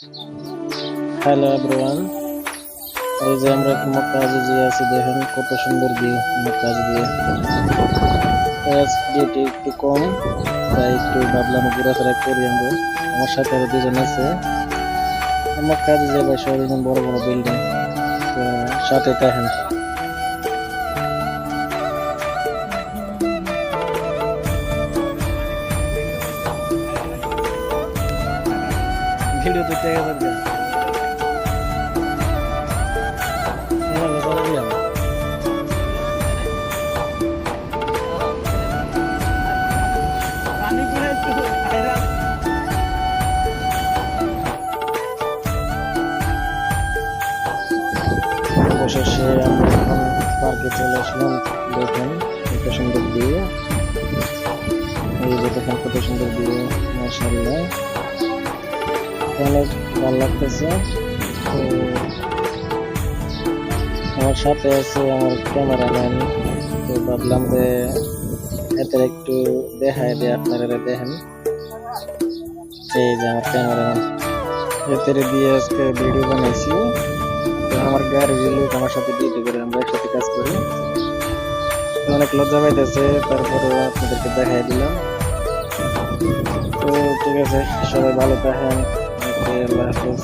Hello everyone, এই যে আমরা মক্কা আজিজে আছি, দেখেন কত সুন্দর ভিউ মক্কা আজিজে। ডিউটি একটু কম, তাই একটু ভাবলাম ঘোরাফেরা করি আমরা। আমার সাথে আরো দুজন আছে। মক্কা আজিজে ভাই শহরে বড় বড় বিল্ডিং, সাথে দেখেন। ভিডিও তো টেকে যাবে। অবশেষে আমরা এখন পার্কে চলে আসলাম। দেখেন কত সুন্দর ভিউ, এই যে দেখেন কত সুন্দর ভিউ, মাশাআল্লাহ অনেক ভালো লাগতেছে। তো আমার সাথে আছে আমার ক্যামেরাম্যান, তো ভাবলাম যে এতে একটু দেখায় দিয়ে আপনারা দেখেন। এই যে আমার ক্যামেরাম্যান, এতে দিয়ে আজকে ভিডিও বানাইছি। তো আমার গাড়ির লোক আমার সাথে ডিউটি করে, আমরা একসাথে কাজ করি। অনেক লজ্জা পাইতেছে, তারপরে আপনাদেরকে দেখাই দিলাম। তো ঠিক আছে, সবাই ভালো থাকেন, আল্লাহ হাফেজ।